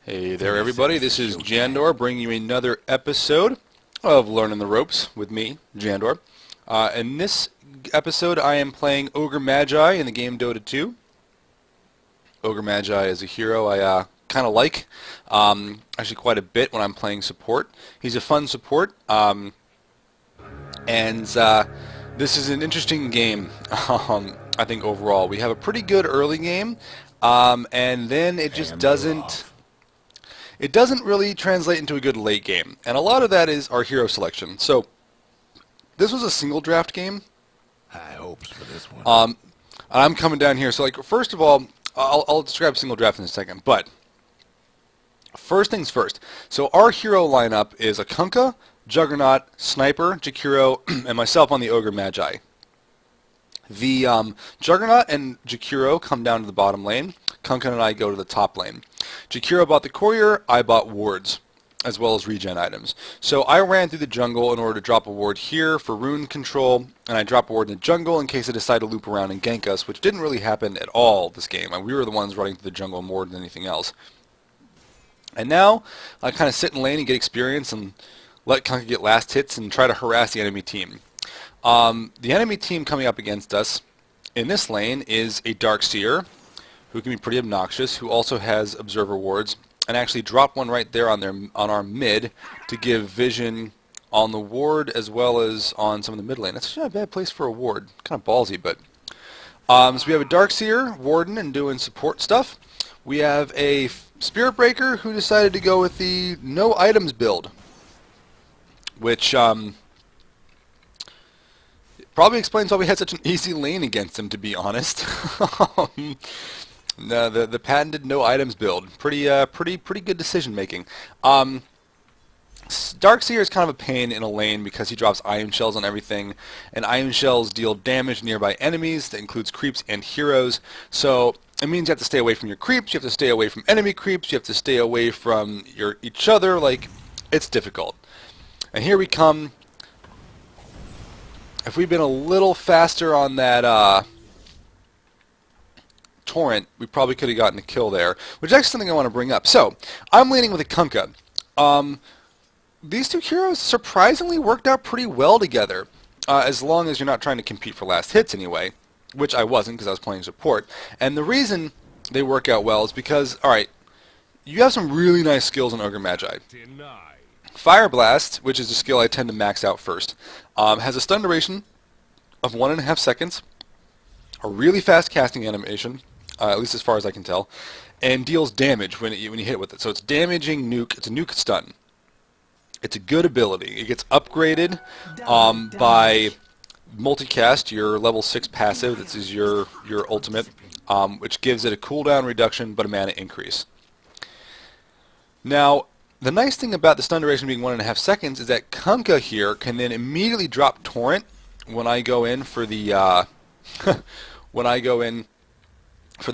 Hey there everybody, this is Jandor bringing you another episode of Learning the Ropes with me, Jandor. In this episode I am playing Ogre Magi in the game Dota 2. Ogre Magi is a hero I kind of like, actually quite a bit when I'm playing support. He's a fun support, and this is an interesting game. I think overall. We have a pretty good early game, and then it just doesn't really translate into a good late game. And a lot of that is our hero selection. So this was a single draft game. High hopes for this one. I'm coming down here. So like, first of all, I'll describe single draft in a second. But first things first. So our hero lineup is a Kunkka, Juggernaut, Sniper, Jakiro, and myself on the Ogre Magi. The Juggernaut and Jakiro come down to the bottom lane. Kunkka and I go to the top lane. Jakiro bought the courier, I bought wards, as well as regen items. So I ran through the jungle in order to drop a ward here for rune control, and I drop a ward in the jungle in case I decide to loop around and gank us, which didn't really happen at all this game. We were the ones running through the jungle more than anything else. And now I kind of sit in lane and get experience and let Kunkka get last hits and try to harass the enemy team. The enemy team coming up against us in this lane is a Darkseer, who can be pretty obnoxious, who also has observer wards, and actually dropped one right there on our mid to give vision on the ward as well as on some of the mid lane. That's actually not a bad place for a ward. Kind of ballsy, but so we have a Darkseer, Warden, and doing support stuff. We have a Spirit Breaker who decided to go with the no items build, which probably explains why we had such an easy lane against him, to be honest. No, the patented no items build, pretty good decision making. Darkseer is kind of a pain in a lane because he drops iron shells on everything, and iron shells deal damage to nearby enemies. That includes creeps and heroes. So it means you have to stay away from your creeps. You have to stay away from enemy creeps. You have to stay away from each other. Like, it's difficult. And here we come. If we'd been a little faster on that torrent, we probably could have gotten a kill there, which is actually something I want to bring up. So, I'm leaning with a Kunkka. These two heroes surprisingly worked out pretty well together, as long as you're not trying to compete for last hits anyway, which I wasn't because I was playing support. And the reason they work out well is because, alright, you have some really nice skills in Ogre Magi. Fire Blast, which is a skill I tend to max out first, has a stun duration of 1.5 seconds, a really fast casting animation, at least as far as I can tell, and deals damage when you hit with it. So it's damaging nuke. It's a nuke stun. It's a good ability. It gets upgraded by multicast, your level 6 passive. This is your ultimate, which gives it a cooldown reduction but a mana increase. Now, the nice thing about the stun duration being 1.5 seconds is that Kunkka here can then immediately drop torrent when I go in for the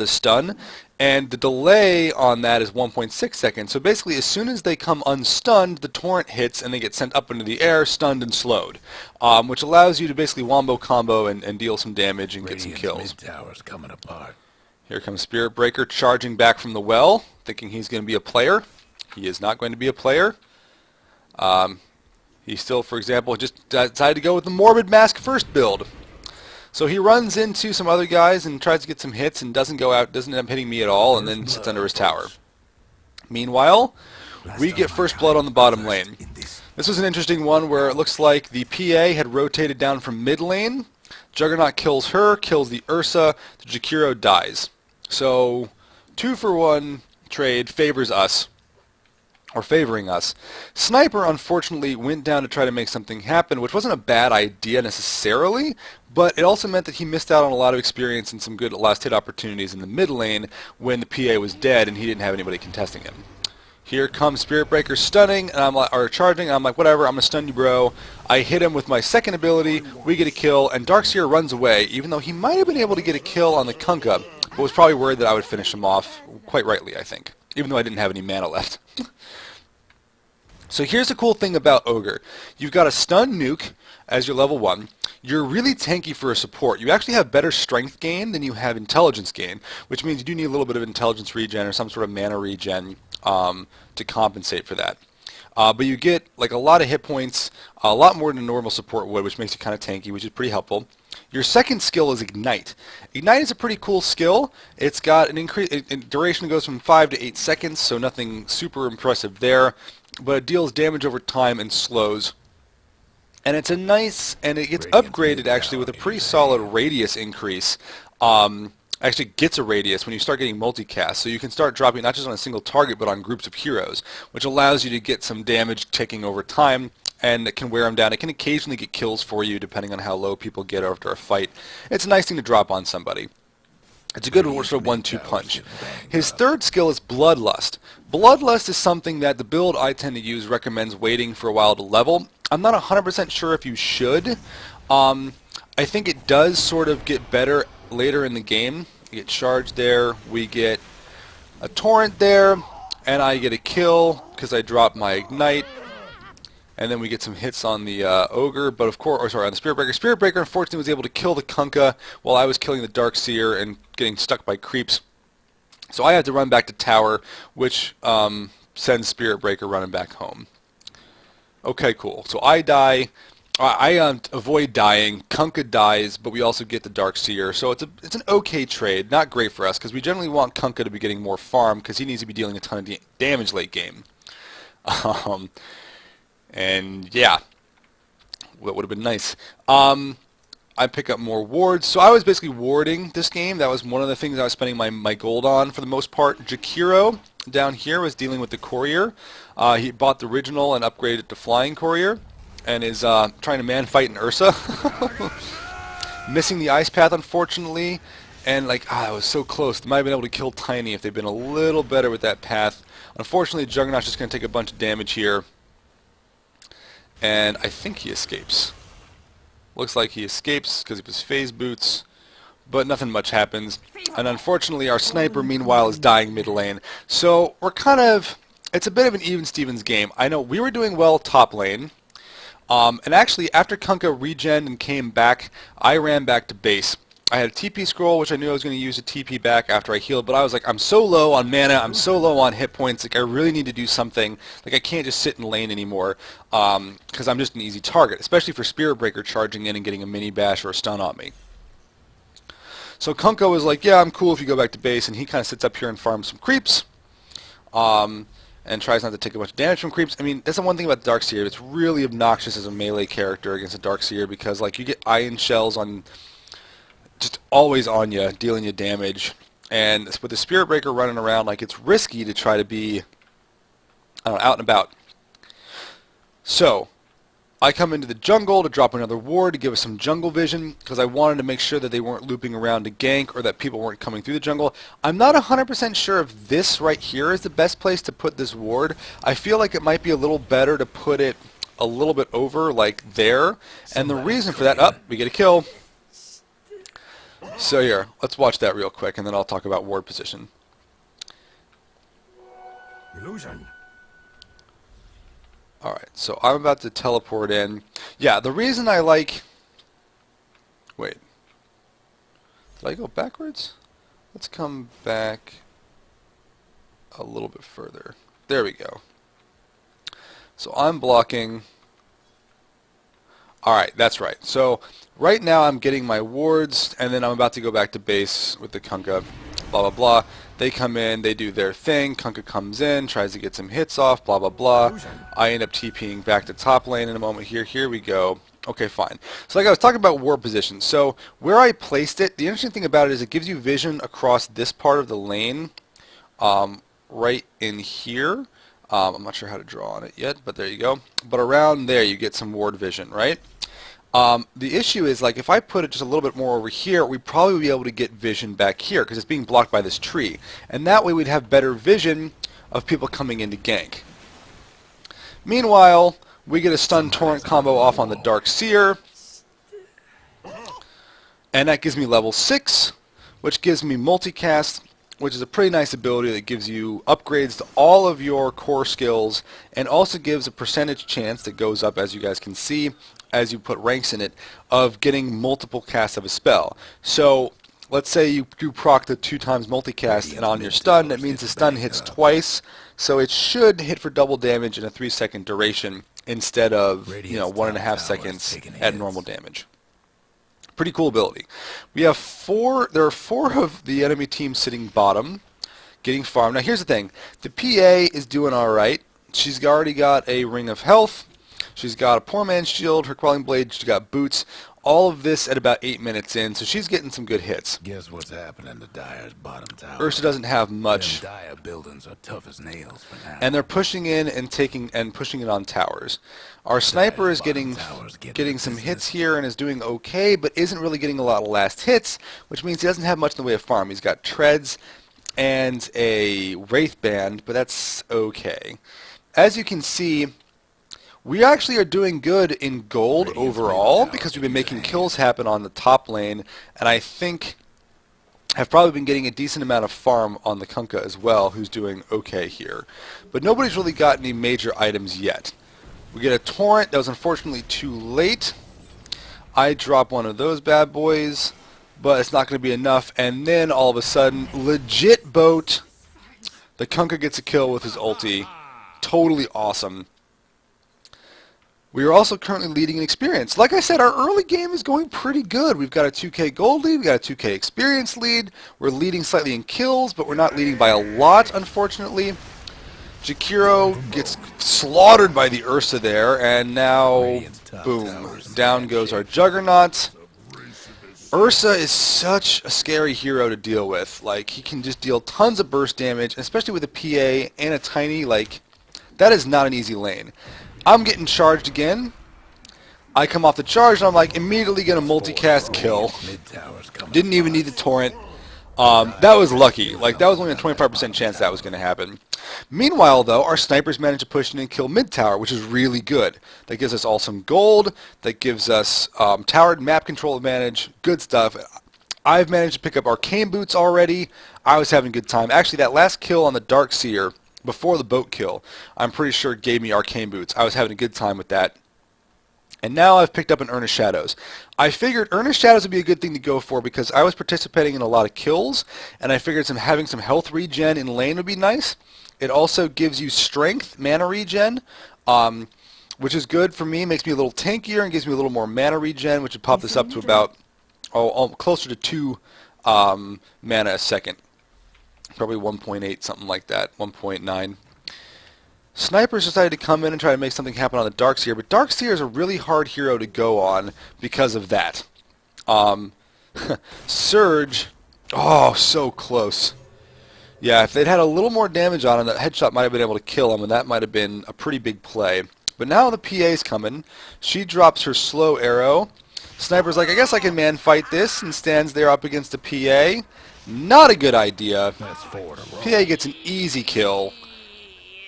stun, and the delay on that is 1.6 seconds. So basically, as soon as they come unstunned, the torrent hits and they get sent up into the air, stunned and slowed, which allows you to basically wombo combo and deal some damage and get some kills. Mid-tower's coming apart. Here comes Spirit Breaker charging back from the well, thinking he's going to be a player. He is not going to be a player. He still, for example, just decided to go with the Morbid Mask first build. So he runs into some other guys and tries to get some hits and doesn't end up hitting me at all, and then sits under his tower. Meanwhile, we get first blood on the bottom lane. This was an interesting one where it looks like the PA had rotated down from mid lane. Juggernaut kills her, kills the Ursa, the Jakiro dies. So 2-for-1 trade favors us. Or favoring us. Sniper, unfortunately, went down to try to make something happen, which wasn't a bad idea necessarily, but it also meant that he missed out on a lot of experience and some good last hit opportunities in the mid lane when the PA was dead and he didn't have anybody contesting him. Here comes Spirit Breaker stunning, and or charging, and I'm like, whatever, I'm gonna stun you, bro. I hit him with my second ability, we get a kill, and Darkseer runs away, even though he might have been able to get a kill on the Kunkka, but was probably worried that I would finish him off, quite rightly, I think, even though I didn't have any mana left. So here's the cool thing about Ogre. You've got a stun nuke as your level 1. You're really tanky for a support. You actually have better strength gain than you have intelligence gain, which means you do need a little bit of intelligence regen or some sort of mana regen to compensate for that. But you get like a lot of hit points, a lot more than a normal support would, which makes it kind of tanky, which is pretty helpful. Your second skill is Ignite. Ignite is a pretty cool skill. It's got an increase in duration, goes from 5 to 8 seconds, so nothing super impressive there, but it deals damage over time and slows. And it's a nice, and it gets upgraded actually with a pretty solid radius increase. Actually gets a radius when you start getting multicast, so you can start dropping not just on a single target but on groups of heroes, which allows you to get some damage ticking over time, and it can wear them down. It can occasionally get kills for you depending on how low people get after a fight. It's a nice thing to drop on somebody. It's a good sort of 1-2 punch. His third skill is Bloodlust. Bloodlust is something that the build I tend to use recommends waiting for a while to level. I'm not 100% sure if you should. I think it does sort of get better later in the game. We get charged there, we get a torrent there, and I get a kill because I dropped my Ignite. And then we get some hits on the Ogre, but of course, or sorry, on the Spirit Breaker. Spirit Breaker unfortunately was able to kill the Kunkka while I was killing the Dark Seer and getting stuck by creeps. So I had to run back to tower, which sends Spirit Breaker running back home. Okay, cool. So I die. I avoid dying. Kunkka dies, but we also get the Dark Seer. So it's an okay trade. Not great for us, because we generally want Kunkka to be getting more farm, because he needs to be dealing a ton of damage late game. And yeah, that would have been nice. I pick up more wards. So I was basically warding this game. That was one of the things I was spending my gold on for the most part. Jakiro down here was dealing with the Courier. He bought the original and upgraded it to Flying Courier, and is trying to man-fight an Ursa. Missing the Ice Path, unfortunately. And like, I was so close. They might have been able to kill Tiny if they'd been a little better with that path. Unfortunately, Juggernaut's just going to take a bunch of damage here. And I think he escapes. Looks like he escapes because of his phase boots, but nothing much happens. And unfortunately, our sniper, meanwhile, is dying mid lane. So we're kind of, it's a bit of an even Stevens game. I know we were doing well top lane. And actually, after Kunkka regened and came back, I ran back to base. I had a TP scroll, which I knew I was going to use a TP back after I healed, but I was like, I'm so low on mana, I'm so low on hit points, like I really need to do something. Like I can't just sit in lane anymore, because I'm just an easy target, especially for Spirit Breaker charging in and getting a mini bash or a stun on me. So Kunkka was like, yeah, I'm cool if you go back to base, and he kind of sits up here and farms some creeps, and tries not to take a bunch of damage from creeps. I mean, that's the one thing about the Darkseer. It's really obnoxious as a melee character against a Darkseer, because like you get iron shells on, just always on you, dealing you damage. And with the Spirit Breaker running around, like it's risky to try to be, I don't know, out and about. So I come into the jungle to drop another ward to give us some jungle vision, because I wanted to make sure that they weren't looping around to gank or that people weren't coming through the jungle. I'm not 100% sure if this right here is the best place to put this ward. I feel like it might be a little better to put it a little bit over, like there. And the reason for that, we get a kill. So here, let's watch that real quick, and then I'll talk about ward position. Illusion. Alright, so I'm about to teleport in. Yeah, the reason I like... Wait. Did I go backwards? Let's come back a little bit further. There we go. So I'm blocking... Alright, that's right. So right now I'm getting my wards, and then I'm about to go back to base with the Kunkka, blah blah blah. They come in, they do their thing, Kunkka comes in, tries to get some hits off, blah blah blah. I end up TPing back to top lane in a moment here. Here we go. Okay, fine. So like I was talking about ward position. So where I placed it, the interesting thing about it is it gives you vision across this part of the lane, right in here. I'm not sure how to draw on it yet, but there you go. But around there you get some ward vision, right? The issue is, like, if I put it just a little bit more over here, we'd probably be able to get vision back here, because it's being blocked by this tree. And that way we'd have better vision of people coming in to gank. Meanwhile, we get a stun torrent combo off on the Dark Seer. And that gives me level 6, which gives me multicast, which is a pretty nice ability that gives you upgrades to all of your core skills, and also gives a percentage chance that goes up, as you guys can see, as you put ranks in it, of getting multiple casts of a spell. So let's say you do proc the 2 times multicast, and on your stun, that means the stun hits twice, so it should hit for double damage in a 3-second duration instead of 1.5 seconds at normal damage. Pretty cool ability. We have 4. There are 4 of the enemy team sitting bottom, getting farmed. Now here's the thing: the PA is doing all right. She's already got a ring of health. She's got a poor man's shield, her quelling blade. She's got boots. All of this at about 8 minutes in, so she's getting some good hits. Guess what's happening to Dire's bottom tower? Ursa doesn't have much. Them Dire buildings are tough as nails for now. And they're pushing in and pushing it on towers. Our sniper is getting some hits here and is doing okay, but isn't really getting a lot of last hits, which means he doesn't have much in the way of farm. He's got treads and a wraith band, but that's okay. As you can see, we actually are doing good in gold overall because we've been making kills happen on the top lane, and I think have probably been getting a decent amount of farm on the Kunkka as well, who's doing okay here. But nobody's really got any major items yet. We get a torrent that was unfortunately too late. I drop one of those bad boys, but it's not going to be enough, and then all of a sudden, legit boat, the Kunkka gets a kill with his ulti. Totally awesome. We are also currently leading in experience. Like I said, our early game is going pretty good. We've got a 2k gold lead, we've got a 2k experience lead. We're leading slightly in kills, but we're not leading by a lot, unfortunately. Jakiro gets slaughtered by the Ursa there, and now, boom, down goes our Juggernaut. Ursa is such a scary hero to deal with. Like, he can just deal tons of burst damage, especially with a PA and a tiny, like, that is not an easy lane. I'm getting charged again. I come off the charge and I'm like immediately going to multicast kill. Didn't even need the torrent. That was lucky. Like, that was only a 25% chance that was going to happen. Meanwhile, though, our snipers managed to push in and kill mid tower, which is really good. That gives us all some gold. That gives us tower map control advantage. Good stuff. I've managed to pick up arcane boots already. I was having a good time. Actually, that last kill on the Darkseer before the boat kill, I'm pretty sure it gave me arcane boots. I was having a good time with that. And now I've picked up an Earnest Shadows. I figured Earnest Shadows would be a good thing to go for because I was participating in a lot of kills, and I figured having some health regen in lane would be nice. It also gives you strength, mana regen, which is good for me. Makes me a little tankier and gives me a little more mana regen, which would pop this up to about closer to 2 mana a second. Probably 1.8, something like that, 1.9. Snipers decided to come in and try to make something happen on the Darkseer, but Darkseer is a really hard hero to go on because of that. Surge, oh, so close. Yeah, if they'd had a little more damage on him, that headshot might have been able to kill him, and that might have been a pretty big play. But now the PA's coming. She drops her slow arrow. Sniper's like, I guess I can man fight this, and stands there up against the PA. Not a good idea. PA gets an easy kill.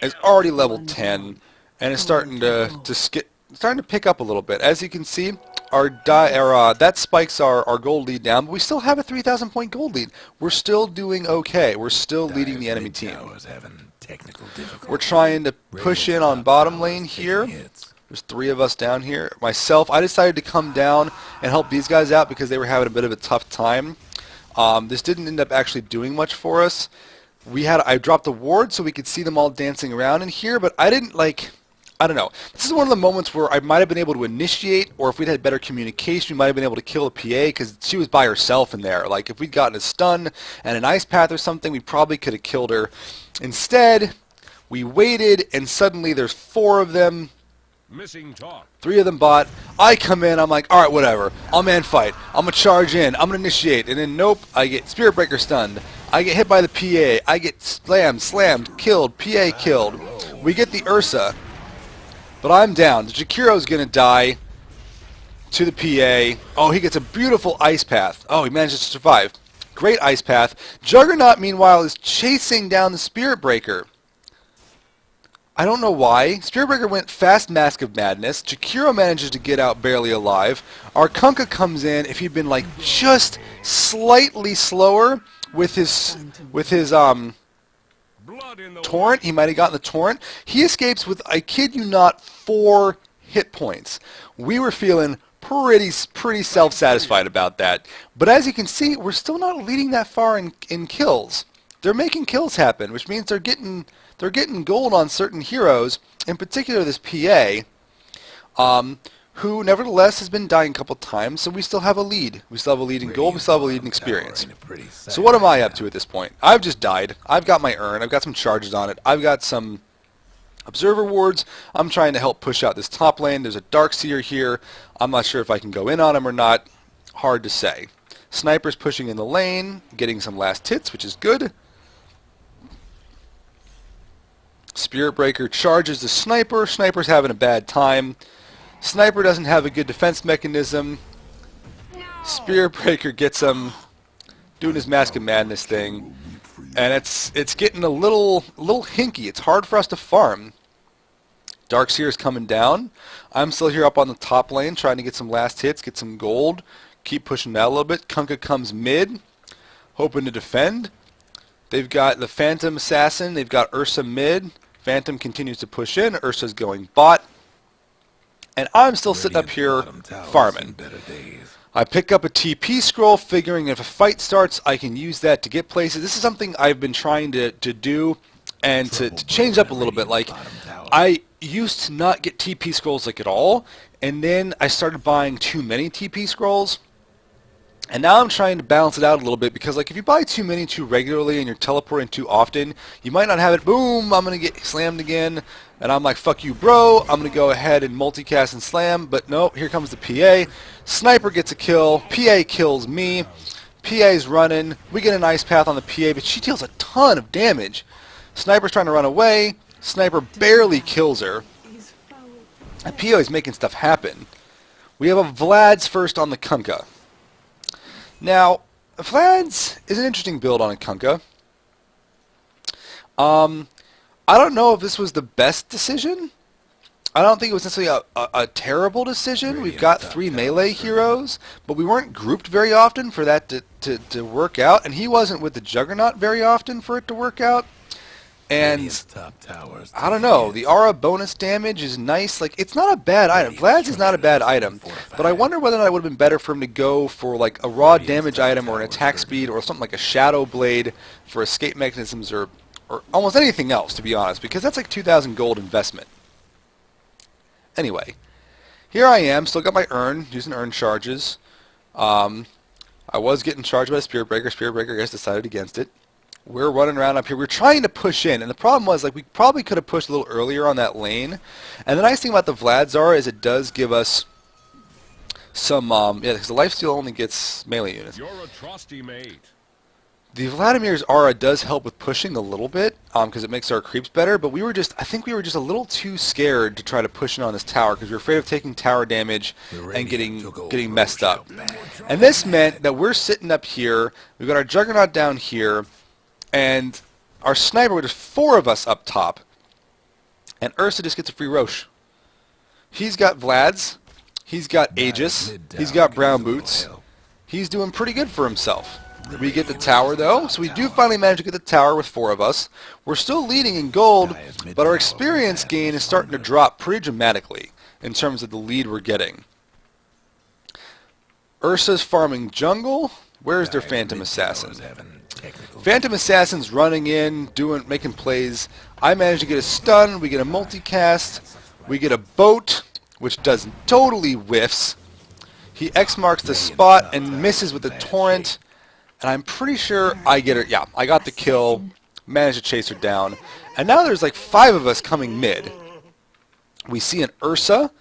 Is already level 10, and is starting to pick up a little bit. As you can see, that spikes our gold lead down, but we still have a 3,000 point gold lead. We're still doing okay. We're still leading the enemy team. We're trying to push in on bottom lane here. There's 3 of us down here. Myself, I decided to come down and help these guys out because they were having a bit of a tough time. This didn't end up actually doing much for us. I dropped the ward so we could see them all dancing around in here, but I didn't I don't know. This is one of the moments where I might have been able to initiate, or if we'd had better communication, we might have been able to kill the PA because she was by herself in there. Like, if we'd gotten a stun and an ice path or something, we probably could have killed her. Instead, we waited, and suddenly there's 4 of them. Missing talk. 3 of them bot. I come in, I'm like, alright, whatever. I'll man fight. I'm going to charge in. I'm going to initiate. And then, nope, I get Spirit Breaker stunned. I get hit by the PA. I get slammed, killed, PA killed. We get the Ursa. But I'm down. The Jakiro's going to die to the PA. Oh, he gets a beautiful ice path. Oh, he manages to survive. Great ice path. Juggernaut, meanwhile, is chasing down the Spirit Breaker. I don't know why. Spirit Breaker went fast Mask of Madness. Jakiro manages to get out barely alive. Our Kunkka comes in. If he'd been like just slightly slower with his torrent, he might have gotten the torrent. He escapes with, I kid you not, 4 hit points. We were feeling pretty self-satisfied about that. But as you can see, we're still not leading that far in kills. They're making kills happen, which means they're getting gold on certain heroes, in particular this PA, who nevertheless has been dying a couple times, so we still have a lead. We still have a lead in gold, we still have a lead in experience. So what am I up to at this point? I've just died. I've got my urn, I've got some charges on it, I've got some observer wards. I'm trying to help push out this top lane. There's a Darkseer here. I'm not sure if I can go in on him or not. Hard to say. Sniper's pushing in the lane, getting some last hits, which is good. Spirit Breaker charges the Sniper. Sniper's having a bad time. Sniper doesn't have a good defense mechanism. Spirit Breaker gets him doing his Mask of Madness thing. And it's getting a little hinky. It's hard for us to farm. Darkseer's coming down. I'm still here up on the top lane trying to get some last hits, get some gold. Keep pushing that a little bit. Kunkka comes mid, hoping to defend. They've got the Phantom Assassin. They've got Ursa mid. Phantom continues to push in. Ursa's going bot. And I'm still sitting up here farming. I pick up a TP scroll, figuring if a fight starts, I can use that to get places. This is something I've been trying to do and to change up a little bit. Like, I used to not get TP scrolls like at all, and then I started buying too many TP scrolls. And now I'm trying to balance it out a little bit because, like, if you buy too many too regularly and you're teleporting too often, you might not have it. Boom, I'm going to get slammed again. And I'm like, fuck you, bro. I'm going to go ahead and multicast and slam. But no, here comes the PA. Sniper gets a kill. PA kills me. PA's running. We get an ice path on the PA, but she deals a ton of damage. Sniper's trying to run away. Sniper barely kills her. And PA is making stuff happen. We have a Vlad's first on the Kunkka. Now, Vlad's is an interesting build on a Kunkka. I don't know if this was the best decision. I don't think it was necessarily a terrible decision. We've got 3 melee heroes, but we weren't grouped very often for that to work out, and he wasn't with the Juggernaut very often for it to work out. And I don't know, the aura bonus damage is nice. Like, it's not a bad item. Vlad's is not a bad item, but I wonder whether or not it would have been better for him to go for like a raw damage item or an attack speed or something like a Shadow Blade for escape mechanisms or almost anything else, to be honest, because that's like 2,000 gold investment. Anyway, here I am, still got my urn, using urn charges. I was getting charged by a Spirit Breaker. Spirit Breaker, I guess, decided against it. We're running around up here. We're trying to push in, and the problem was, like, we probably could have pushed a little earlier on that lane. And the nice thing about the Vladzar is it does give us some, yeah, because the lifesteal only gets melee units. You're a trusty mate. The Vladimir's aura does help with pushing a little bit, because it makes our creeps better, but I think we were just a little too scared to try to push in on this tower, because we were afraid of taking tower damage and getting messed up. And this meant that we're sitting up here, we've got our Juggernaut down here, and our Sniper, with just 4 of us up top, and Ursa just gets a free Roche. He's got Vlad's, he's got Aegis, he's got Brown Boots, he's doing pretty good for himself. We get the tower, though, so we do finally manage to get the tower with 4 of us. We're still leading in gold, but our experience gain is starting to drop pretty dramatically in terms of the lead we're getting. Ursa's farming jungle. Where's their Phantom Assassin? Phantom Assassin's running in, making plays. I manage to get a stun, we get a multicast, we get a boat, which does totally whiffs. He X marks the spot and misses with the torrent. And I'm pretty sure I get her. Yeah, I got the kill, managed to chase her down. And now there's like 5 of us coming mid. We see an Ursa,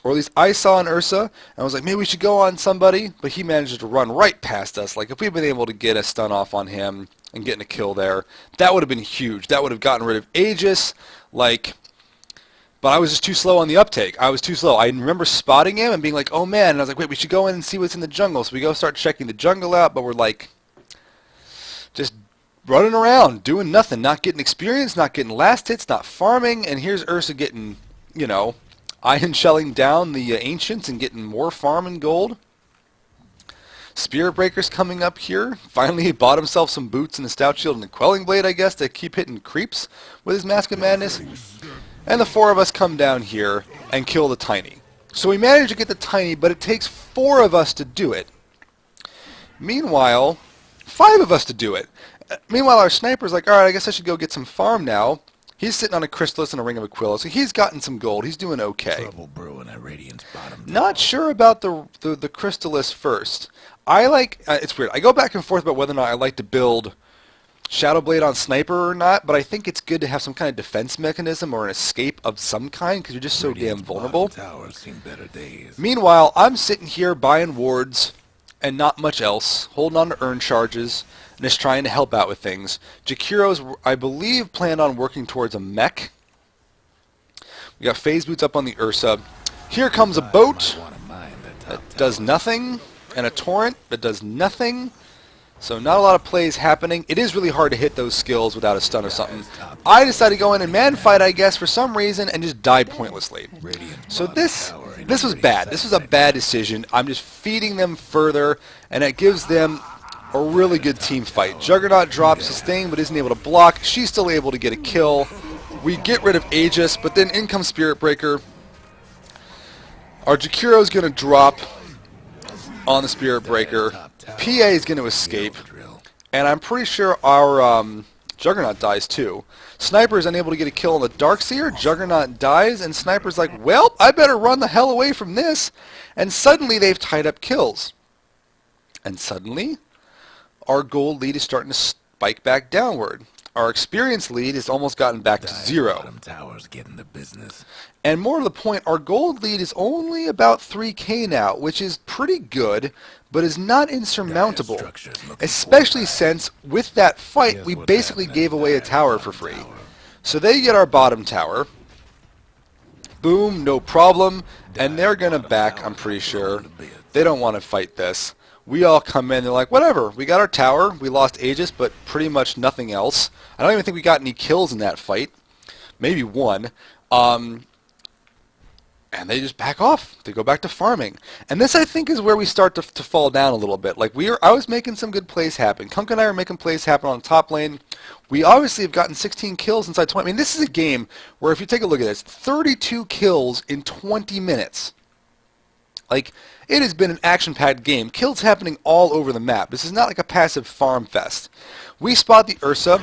or at least I saw an Ursa, and I was like, maybe we should go on somebody, but he manages to run right past us. Like, if we'd been able to get a stun off on him and getting a kill there, that would have been huge. That would have gotten rid of Aegis, like... But I was just too slow on the uptake. I was too slow. I remember spotting him and being like, oh man, and I was like, wait, we should go in and see what's in the jungle. So we go start checking the jungle out, but we're like, just running around, doing nothing, not getting experience, not getting last hits, not farming, and here's Ursa getting, you know, iron shelling down the ancients and getting more farm and gold. Spirit Breaker's coming up here. Finally, he bought himself some boots and a stout shield and a quelling blade, I guess, to keep hitting creeps with his Mask of Madness. And the 4 of us come down here and kill the Tiny. So we managed to get the tiny, but it takes 4 of us to do it. Meanwhile, 5 of us to do it. Meanwhile, our sniper's like, alright, I guess I should go get some farm now. He's sitting on a Chrysalis and a Ring of Aquila, so he's gotten some gold. He's doing okay. Trouble brewing at Radiant's bottom Not sure about the Chrysalis first. I like, it's weird. I go back and forth about whether or not I like to build Shadow Blade on Sniper or not, but I think it's good to have some kind of defense mechanism or an escape of some kind because you're just so damn vulnerable. Towers seen better days. Meanwhile, I'm sitting here buying wards and not much else, holding on to earn charges, and just trying to help out with things. Jakiro's, I believe, planned on working towards a mech. We got phase boots up on the Ursa. Here comes a boat that does nothing, and a torrent that does nothing. So not a lot of plays happening. It is really hard to hit those skills without a stun or something. I decided to go in and man fight, I guess, for some reason, and just die pointlessly. So this was bad. This was a bad decision. I'm just feeding them further, and it gives them a really good team fight. Juggernaut drops his thing, but isn't able to block. She's still able to get a kill. We get rid of Aegis, but then in comes Spirit Breaker. Our Jakiro's going to drop on the Spirit Breaker. PA is going to escape, and I'm pretty sure our Juggernaut dies too. Sniper is unable to get a kill on the Darkseer. Juggernaut dies, and Sniper's like, well, I better run the hell away from this. And suddenly they've tied up kills. And suddenly our gold lead is starting to spike back downward. Our experience lead has almost gotten back to 0. Towers getting the business. And more to the point, our gold lead is only about 3k now, which is pretty good, but is not insurmountable. Especially since, with that fight, we basically gave away a tower for free. So they get our bottom tower. Boom, no problem. And they're going to back, I'm pretty sure. They don't want to fight this. We all come in, they're like, whatever, we got our tower, we lost Aegis, but pretty much nothing else. I don't even think we got any kills in that fight. Maybe 1. And they just back off. They go back to farming. And this, I think, is where we start to fall down a little bit. Like, I was making some good plays happen. Kunk and I are making plays happen on the top lane. We obviously have gotten 16 kills inside 20. I mean, this is a game where, if you take a look at this, 32 kills in 20 minutes. Like, it has been an action-packed game. Kills happening all over the map. This is not like a passive farm fest. We spot the Ursa.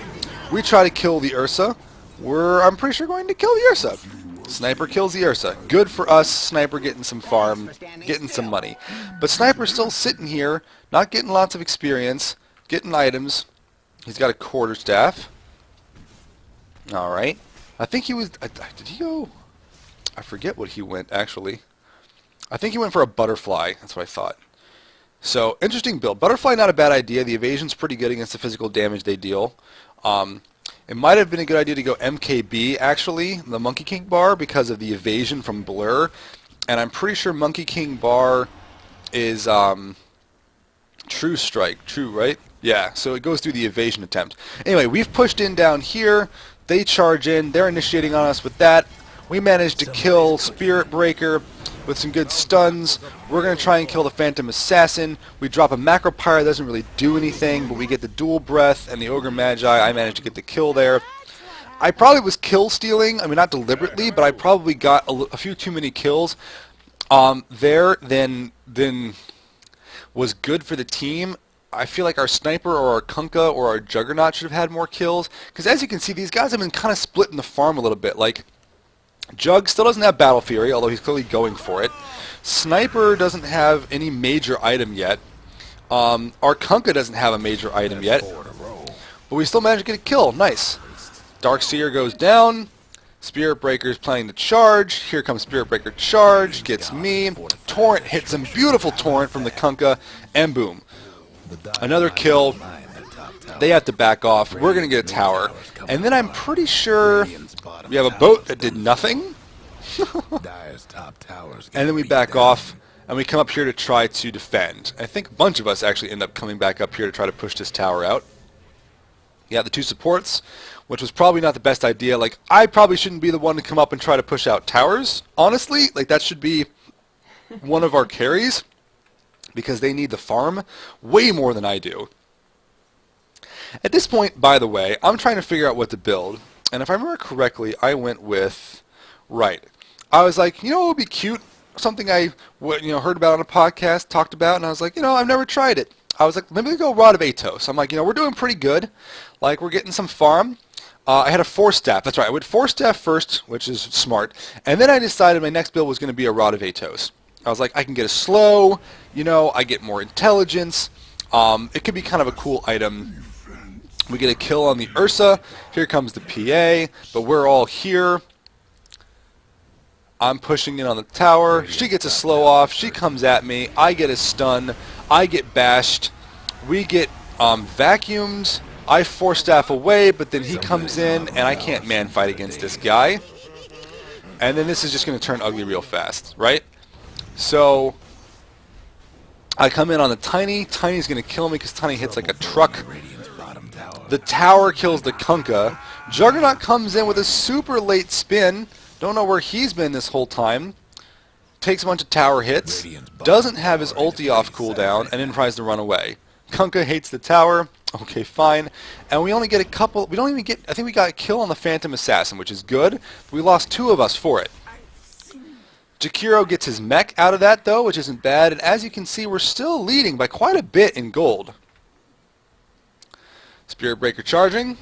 We try to kill the Ursa. I'm pretty sure, going to kill the Ursa. Sniper kills the Ursa. Good for us. Sniper getting some farm, getting some money. But Sniper's still sitting here, not getting lots of experience, getting items. He's got a quarterstaff. Alright. I think he was... Did he go... I forget what he went, actually. I think he went for a butterfly. That's what I thought. So, interesting build. Butterfly, not a bad idea. The evasion's pretty good against the physical damage they deal. It might have been a good idea to go MKB, actually, the Monkey King bar, because of the evasion from Blur. And I'm pretty sure Monkey King bar is True Strike. True, right? Yeah, so it goes through the evasion attempt. Anyway, we've pushed in down here. They charge in. They're initiating on us with that. We managed to kill Spirit Breaker with some good stuns. We're going to try and kill the Phantom Assassin. We drop a Macro Pyre, doesn't really do anything, but we get the Dual Breath and the Ogre Magi. I managed to get the kill there. I probably was kill stealing. I mean, not deliberately, but I probably got a few too many kills there than was good for the team. I feel like our Sniper or our Kunkka or our Juggernaut should have had more kills. Because as you can see, these guys have been kind of splitting the farm a little bit. Like, Jug still doesn't have Battle Fury, although he's clearly going for it. Sniper doesn't have any major item yet. Our Kunkka doesn't have a major item yet. But we still managed to get a kill. Nice. Darkseer goes down. Spirit Breaker's planning to charge. Here comes Spirit Breaker charge. Gets me. Torrent hits him. Beautiful Torrent from the Kunkka. And boom. Another kill. They have to back off. We're going to get a tower. And then I'm pretty sure we have a boat that did nothing. And then we back off. And we come up here to try to defend. I think a bunch of us actually end up coming back up here to try to push this tower out. You have the 2 supports, which was probably not the best idea. Like, I probably shouldn't be the one to come up and try to push out towers, honestly. Like, that should be one of our carries, because they need the farm way more than I do. At this point, by the way, I'm trying to figure out what to build. And if I remember correctly, I went with... Right. I was like, you know what would be cute? something I heard about on a podcast, talked about, and I was like, I've never tried it. I was like, let me go Rod of Atos. I'm like, we're doing pretty good. Like, we're getting some farm. I had a 4-staff. That's right. I went 4-staff first, which is smart. And then I decided my next build was going to be a Rod of Atos. I was like, I can get a slow. I get more intelligence. It could be kind of a cool item. We get a kill on the Ursa. Here comes the PA. But we're all here. I'm pushing in on the tower. She gets a slow off. She comes at me. I get a stun. I get bashed. We get vacuumed. I 4-staff away, but then he comes in, and I can't man fight against this guy. And then this is just going to turn ugly real fast, right? So I come in on the Tiny. Tiny's going to kill me because Tiny hits like a truck. The tower kills the Kunkka. Juggernaut comes in with a super late spin. Don't know where he's been this whole time. Takes a bunch of tower hits. Doesn't have his ulti off cooldown, and then tries to run away. Kunkka hates the tower. Okay, fine. And we only get a couple. We don't even get. I think we got a kill on the Phantom Assassin, which is good. We lost 2 of us for it. Jakiro gets his mech out of that, though, which isn't bad. And as you can see, we're still leading by quite a bit in gold. Spirit Breaker charging.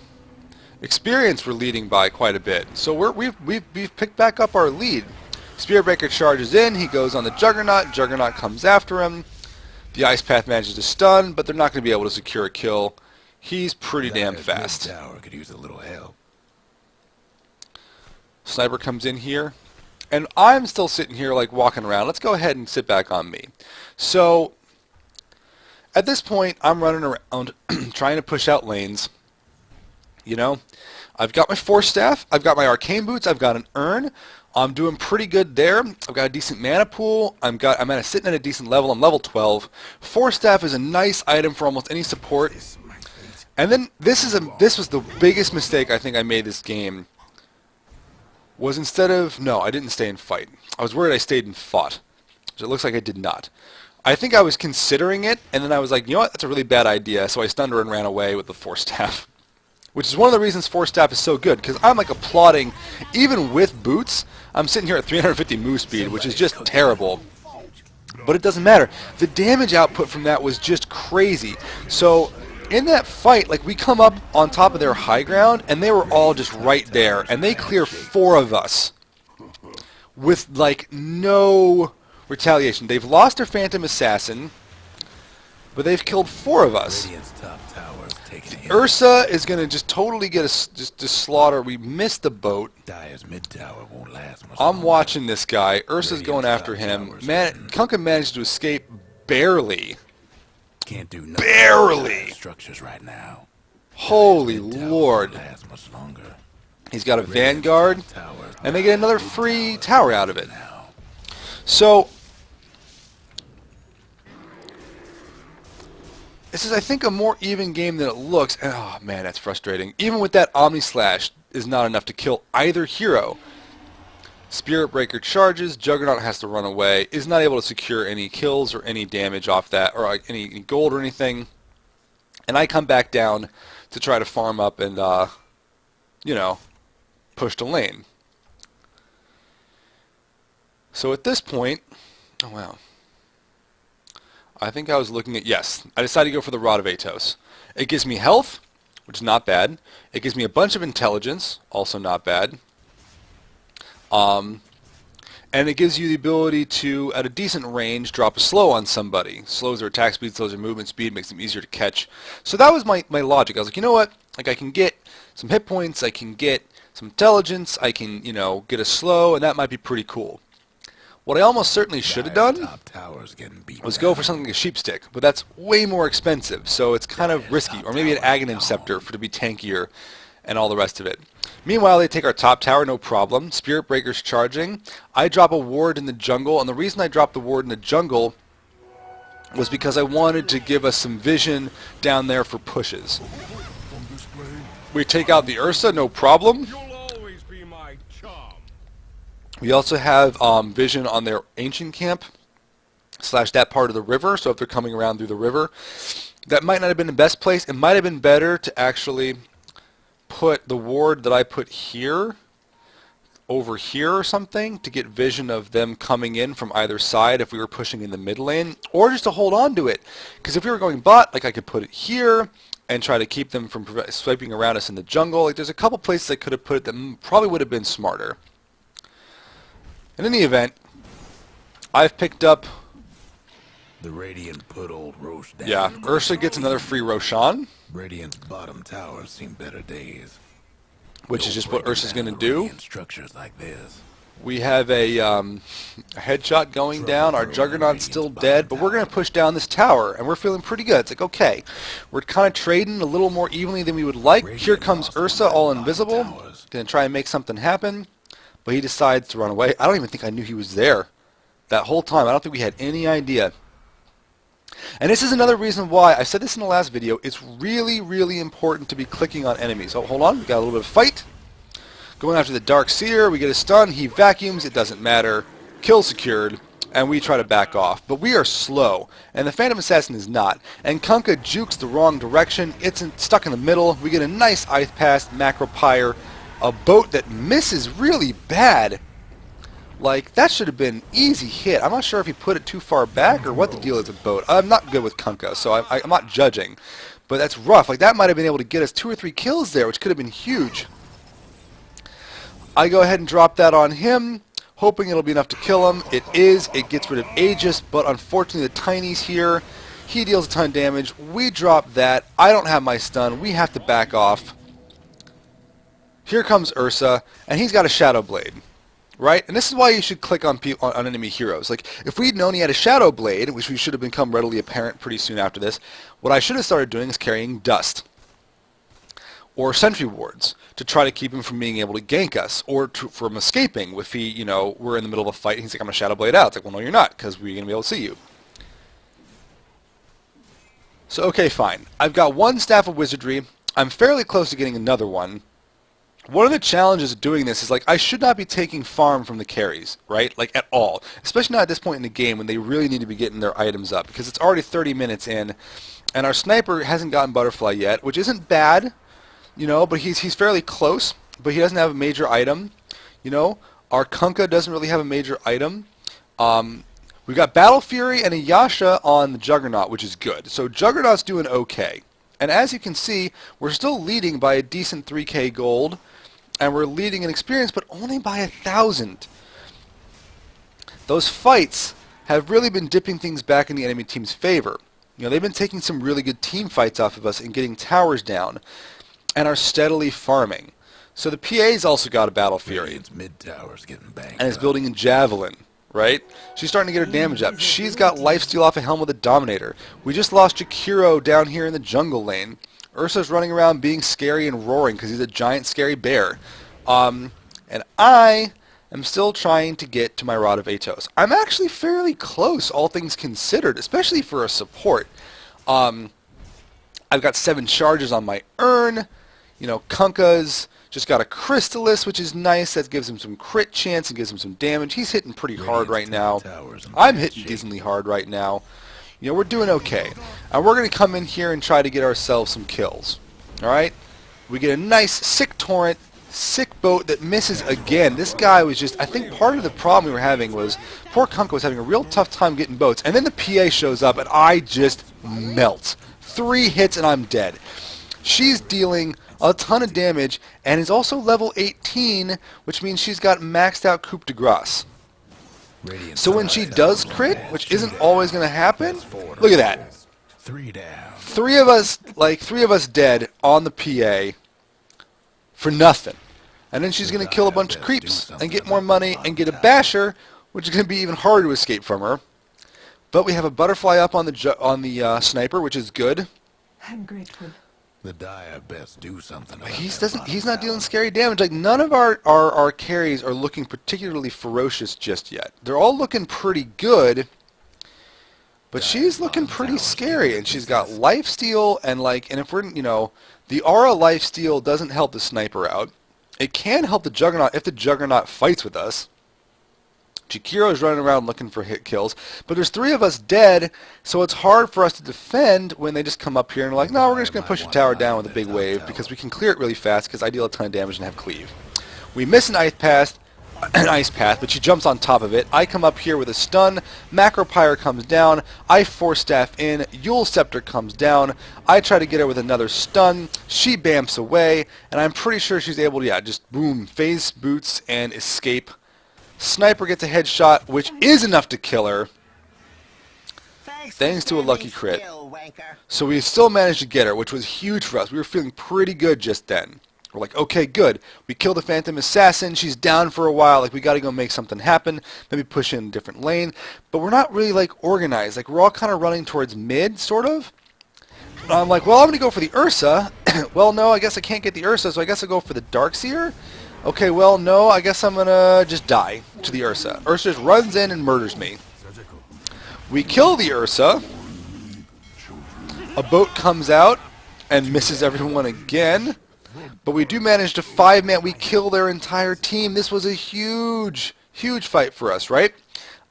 Experience we're leading by quite a bit. So we've picked back up our lead. Spirit Breaker charges in. He goes on the Juggernaut. Juggernaut comes after him. The Ice Path manages to stun, but they're not going to be able to secure a kill. He's pretty damn fast. Tower could use a little help. Sniper comes in here, and I'm still sitting here like walking around. Let's go ahead and sit back on me. So at this point, I'm running around trying to push out lanes. I've got my 4-staff, I've got my arcane boots, I've got an urn. I'm doing pretty good there. I've got a decent mana pool. Sitting at a decent level. I'm level 12. 4-staff is a nice item for almost any support. And then this was the biggest mistake I think I made this game. Was I didn't stay and fight. I was worried I stayed and fought. So it looks like I did not. I think I was considering it, and then I was like, you know what, that's a really bad idea. So I stunned her and ran away with the 4-staff. Which is one of the reasons 4-staff is so good, because I'm like applauding, even with boots, I'm sitting here at 350 move speed, which is just terrible. But it doesn't matter. The damage output from that was just crazy. So in that fight, like, we come up on top of their high ground, and they were all just right there, and they clear 4 of us with like no retaliation. They've lost their Phantom Assassin, but they've killed 4 of us. Ursa is going to just totally get us just slaughter. We missed the boat. I'm watching this guy. Ursa's going after him. Kunkka managed to escape barely. Can't do barely. Structures right now. Holy Lord. He's got a Vanguard, and they get another free tower out of it. So this is, I think, a more even game than it looks. Oh, man, that's frustrating. Even with that Omni Slash is not enough to kill either hero. Spirit Breaker charges. Juggernaut has to run away. Is not able to secure any kills or any damage off that, or any gold or anything. And I come back down to try to farm up and, push the lane. So at this point, oh, wow. I think I was looking at, yes, I decided to go for the Rod of Atos. It gives me health, which is not bad. It gives me a bunch of intelligence, also not bad. And it gives you the ability to, at a decent range, drop a slow on somebody. Slows their attack speed, slows their movement speed, makes them easier to catch. So that was my logic. I was like, you know what? Like, I can get some hit points, I can get some intelligence, I can, get a slow, and that might be pretty cool. What I almost certainly should have done was go for something like a sheep stick, but that's way more expensive, so it's kind of risky. Or maybe an Aghanim Scepter to be tankier and all the rest of it. Meanwhile, they take our top tower, no problem. Spirit Breaker's charging. I drop a ward in the jungle, and the reason I dropped the ward in the jungle was because I wanted to give us some vision down there for pushes. We take out the Ursa, no problem. We also have vision on their ancient camp / that part of the river, so if they're coming around through the river. That might not have been the best place. It might have been better to actually put the ward that I put here over here or something to get vision of them coming in from either side if we were pushing in the mid lane, or just to hold on to it. Because if we were going bot, like I could put it here and try to keep them from swiping around us in the jungle. Like there's a couple places I could have put it that probably would have been smarter. In any event, I've picked up... The Radiant put old Roche down. Yeah, Ursa gets another free Roshan, Radiant's bottom towers seen better days. which is Don't just what break Ursa's down going to the do. Radiant structures like this. We have a headshot going down. Our Juggernaut's still dead, but we're going to push down this tower, and we're feeling pretty good. It's like, okay, we're kind of trading a little more evenly than we would like. Here comes Ursa, all invisible. Going to try and make something happen, but he decides to run away. I don't even think I knew he was there that whole time. I don't think we had any idea. And this is another reason why, I said this in the last video, it's really, really important to be clicking on enemies. Oh, hold on, we got a little bit of fight. Going after the Dark Seer, we get a stun, he vacuums, it doesn't matter. Kill secured, and we try to back off. But we are slow, and the Phantom Assassin is not. And Kunkka jukes the wrong direction, it's stuck in the middle. We get a nice ice pass, macro pyre, a boat that misses really bad. Like, that should have been easy hit. I'm not sure if he put it too far back or what the deal is with boat. I'm not good with Kunkka, so I'm not judging. But that's rough. Like, that might have been able to get us 2 or 3 kills there, which could have been huge. I go ahead and drop that on him, hoping it'll be enough to kill him. It is. It gets rid of Aegis, but unfortunately the Tiny's here. He deals a ton of damage. We drop that. I don't have my stun. We have to back off. Here comes Ursa, and he's got a Shadow Blade. Right? And this is why you should click on enemy heroes. Like, if we'd known he had a Shadow Blade, which we should have become readily apparent pretty soon after this, what I should have started doing is carrying Dust. Or Sentry Wards, to try to keep him from being able to gank us, or from escaping. If he, you know, we're in the middle of a fight, and he's like, I'm going to Shadow Blade out. It's like, well, no, you're not, because we're going to be able to see you. So, okay, fine. I've got one Staff of Wizardry. I'm fairly close to getting another one. One of the challenges of doing this is, like, I should not be taking farm from the carries, right? Like, at all. Especially not at this point in the game when they really need to be getting their items up, because it's already 30 minutes in, and our sniper hasn't gotten Butterfly yet, which isn't bad, you know, but he's fairly close, but he doesn't have a major item, you know. Our Kunkka doesn't really have a major item. We've got Battle Fury and a Yasha on the Juggernaut, which is good. So Juggernaut's doing okay. And as you can see, we're still leading by a decent 3k gold, and we're leading in experience, but only by 1,000. Those fights have really been dipping things back in the enemy team's favor. You know, they've been taking some really good team fights off of us and getting towers down, and are steadily farming. So the PA's also got a Battle Fury, Mid towers getting banged and is building a Javelin, right? She's starting to get her damage up. She's got lifesteal off a Helm with a Dominator. We just lost Jakiro down here in the jungle lane. Ursa's running around being scary and roaring because he's a giant scary bear. And I am still trying to get to my Rod of Atos. I'm actually fairly close, all things considered, especially for a support. I've got 7 charges on my urn. You know, Kunkka's just got a Crystallis, which is nice. That gives him some crit chance and gives him some damage. He's hitting pretty hard right now. I'm hitting decently hard right now. You know, we're doing okay. And we're going to come in here and try to get ourselves some kills. Alright? We get a nice, sick torrent, sick boat that misses again. This guy was just, I think part of the problem we were having was poor Kunkka was having a real tough time getting boats. And then the PA shows up and I just melt. 3 hits and I'm dead. She's dealing a ton of damage and is also level 18, which means she's got maxed out coup de grace. So when she does crit, which isn't always going to happen, look at that. 3 down. 3 of us dead on the PA for nothing. And then she's going to kill a bunch of creeps and get more money and get a basher, which is going to be even harder to escape from her. But we have a butterfly up on the sniper, which is good. I'm grateful. The dire best do something about He's not dealing scary damage. Like, none of our carries are looking particularly ferocious just yet. They're all looking pretty good, but she's looking pretty scary, and she's got lifesteal, and if we're, you know, the aura lifesteal doesn't help the sniper out. It can help the Juggernaut if the Juggernaut fights with us. Jakiro's running around looking for hit kills, but there's 3 of us dead, so it's hard for us to defend when they just come up here and are like, no, we're just going to push the tower down with a big wave because we can clear it really fast because I deal a ton of damage and have cleave. We miss an ice pass, an ice path, but she jumps on top of it. I come up here with a stun. Macro Pyre comes down. I force staff in. Yule Scepter comes down. I try to get her with another stun. She bamps away, and I'm pretty sure she's able to, yeah, just boom, phase boots and escape. Sniper gets a headshot, which is enough to kill her, thanks to a lucky crit. So we still managed to get her, which was huge for us. We were feeling pretty good just then. We're like, okay, good. We killed the Phantom Assassin. She's down for a while. Like, we got to go make something happen. Maybe push in a different lane. But we're not really, like, organized. Like, we're all kind of running towards mid, sort of. And I'm like, well, I'm going to go for the Ursa. Well, no, I guess I can't get the Ursa, so I guess I'll go for the Darkseer. Okay, well, no, I guess I'm going to just die to the Ursa. Ursa just runs in and murders me. We kill the Ursa. A boat comes out and misses everyone again. But we do manage to 5-man. We kill their entire team. This was a huge, huge fight for us, right?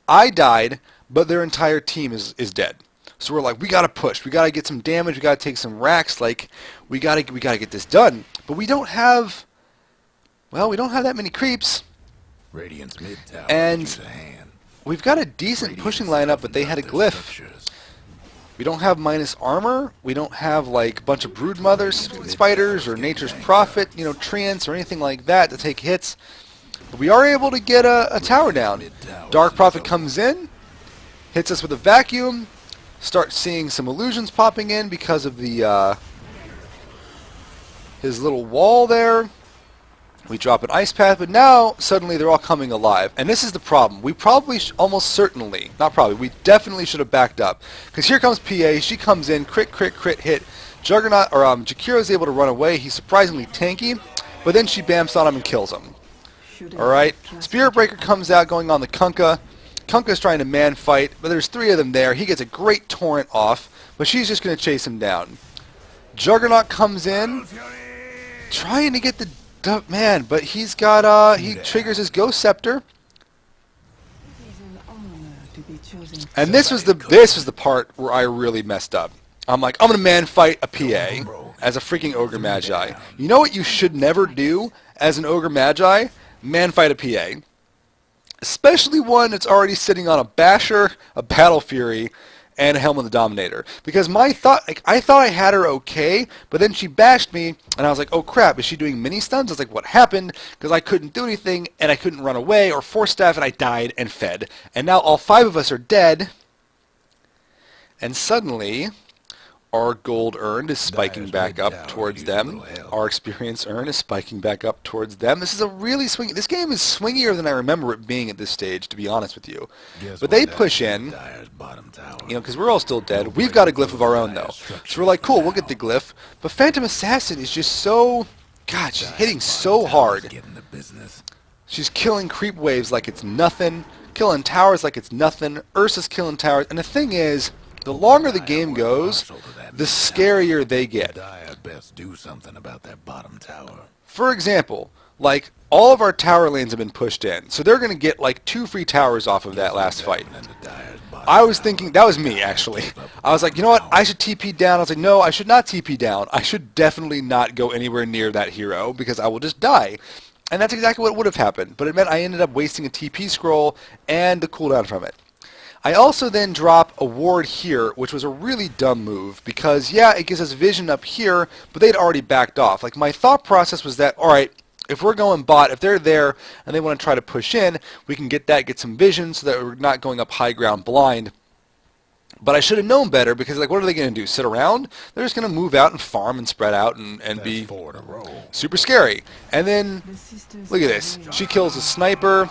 I died, but their entire team is dead. So we're like, we gotta push. We gotta get some damage. We gotta take some racks. Like, we gotta get this done. But we don't have, well, we don't have that many creeps. Radiant's mid tower. And we've got a decent pushing lineup, but they had a glyph. We don't have minus armor. We don't have like a bunch of broodmother spiders or nature's prophet, you know, treants or anything like that to take hits. But we are able to get a tower down. Dark Prophet comes in, hits us with a vacuum, starts seeing some illusions popping in because of the his little wall there. We drop an ice path, but now suddenly they're all coming alive. And this is the problem. We probably, almost certainly, not probably, we definitely should have backed up. Because here comes PA, she comes in, crit, crit, crit, hit. Juggernaut, or Jakiro's able to run away. He's surprisingly tanky, but then she bamps on him and kills him. Alright, Spirit Breaker comes out going on the Kunkka. Kunkka's trying to man fight, but there's 3 of them there. He gets a great torrent off, but she's just going to chase him down. Juggernaut comes in, trying to get the man, but he's got he triggers his Ghost Scepter. And this was the part where I really messed up. I'm like, I'm gonna man fight a PA as a freaking Ogre Magi. You know what you should never do as an Ogre Magi? Man fight a PA. Especially one that's already sitting on a Basher, a Battle Fury, and a Helm of the Dominator. Because I thought I had her okay, but then she bashed me, and I was like, oh crap, is she doing mini stuns? I was like, what happened? Because I couldn't do anything, and I couldn't run away, or force staff, and I died and fed. And now all 5 of us are dead, and suddenly our gold earned is spiking back up towards them. Our experience earned is spiking back up towards them. This is a really swingy. This game is swingier than I remember it being at this stage, to be honest with you. But they push in, you know, because we're all still dead. We've got a glyph of our own, though. So we're like, cool, we'll get the glyph. But Phantom Assassin is just so, God, she's hitting so hard. She's killing creep waves like it's nothing, killing towers like it's nothing. Ursa's killing towers. And the thing is, the longer the game goes, the scarier they get. For example, like, all of our tower lanes have been pushed in, so they're going to get like 2 free towers off of that last fight. I was thinking, that was me actually, I was like, you know what, I should TP down. I was like, no, I should not TP down. I should definitely not go anywhere near that hero, because I will just die. And that's exactly what would have happened, but it meant I ended up wasting a TP scroll and the cooldown from it. I also then drop a ward here, which was a really dumb move, because yeah, it gives us vision up here, but they'd already backed off. Like, my thought process was that, alright, if we're going bot, if they're there and they want to try to push in, we can get some vision so that we're not going up high ground blind. But I should have known better, because like, what are they going to do? Sit around? They're just going to move out and farm and spread out and be super scary. And then, look at this. She kills a sniper.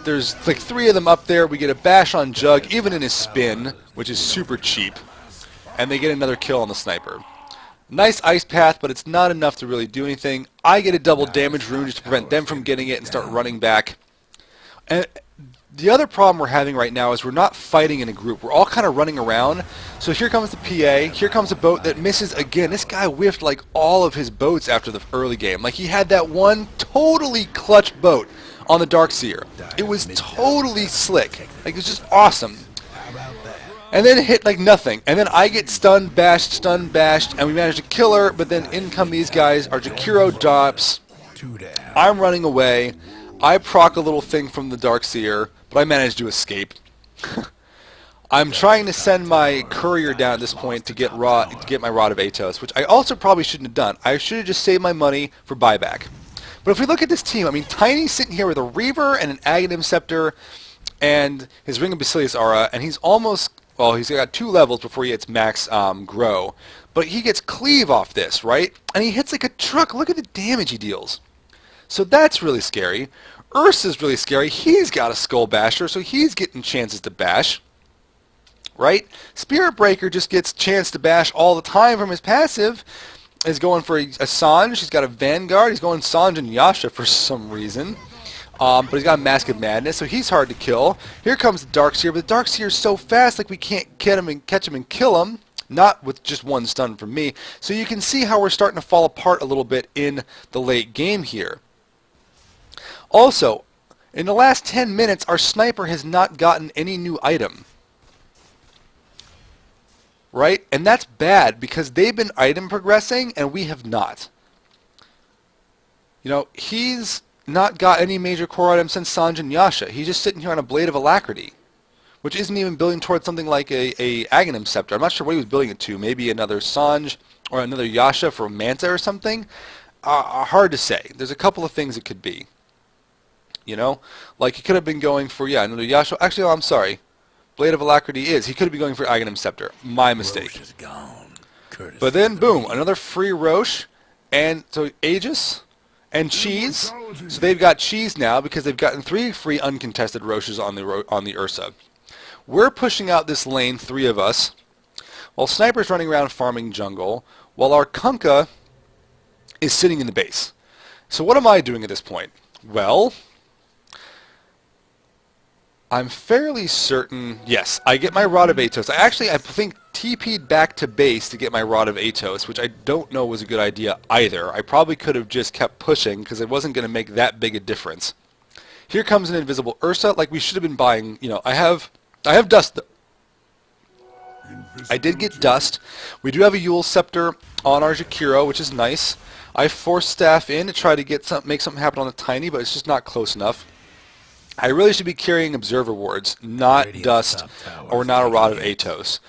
There's like 3 of them up there. We get a bash on Jug, even in his spin, which is super cheap. And they get another kill on the sniper. Nice ice path, but it's not enough to really do anything. I get a double damage rune just to prevent them from getting it and start running back. And the other problem we're having right now is we're not fighting in a group. We're all kind of running around. So here comes the PA. Here comes a boat that misses again. This guy whiffed like all of his boats after the early game. Like, he had that one totally clutch boat on the Darkseer. It was totally slick. Like, it was just awesome. And then it hit like nothing. And then I get stun bashed, and we managed to kill her, but then in come these guys. Our Jakiro drops. I'm running away. I proc a little thing from the Darkseer, but I managed to escape. I'm trying to send my courier down at this point to get my Rod of Atos, which I also probably shouldn't have done. I should have just saved my money for buyback. But if we look at this team, I mean, Tiny's sitting here with a Reaver and an Aghanim Scepter and his Ring of Basilius Aura, and he's almost, well, he's got 2 levels before he hits max grow. But he gets cleave off this, right? And he hits like a truck. Look at the damage he deals. So that's really scary. Ursa's really scary. He's got a Skull Basher, so he's getting chances to bash. Right? Spirit Breaker just gets chance to bash all the time from his passive. Is going for a Sanj. He's got a Vanguard. He's going Sanj and Yasha for some reason. But he's got a Mask of Madness, so he's hard to kill. Here comes the Darkseer, but the Darkseer is so fast, like we can't catch him and kill him. Not with just 1 stun from me. So you can see how we're starting to fall apart a little bit in the late game here. Also, in the last 10 minutes, our sniper has not gotten any new item. Right? And that's bad because they've been item progressing and we have not. You know, he's not got any major core items since Sanj and Yasha. He's just sitting here on a Blade of Alacrity, which isn't even building towards something like a Aghanim Scepter. I'm not sure what he was building it to. Maybe another Sanj or another Yasha for Manta or something. Hard to say. There's a couple of things it could be. You know? Like he could have been going for, yeah, another Yasha. Actually, oh, I'm sorry. Blade of Alacrity is. He could be going for Aghanim Scepter. My mistake. Roche is gone. Curtis But then, is boom, the another free Roche. And so Aegis and Cheese. So they've got Cheese now because they've gotten 3 free uncontested Roches on the Ursa. We're pushing out this lane, 3 of us, while Sniper's running around farming jungle, while our Kunkka is sitting in the base. So what am I doing at this point? Well, I'm fairly certain, yes, I get my Rod of Atos. I think TP'd back to base to get my Rod of Atos, which I don't know was a good idea either. I probably could have just kept pushing because it wasn't going to make that big a difference. Here comes an invisible Ursa, like we should have been buying, you know, I have Dust though. I did get Dust. We do have a Yule Scepter on our Jakiro, which is nice. I forced Staff in to try to make something happen on the Tiny, but it's just not close enough. I really should be carrying Observer Wards, not Dust or not a Rod of Atos.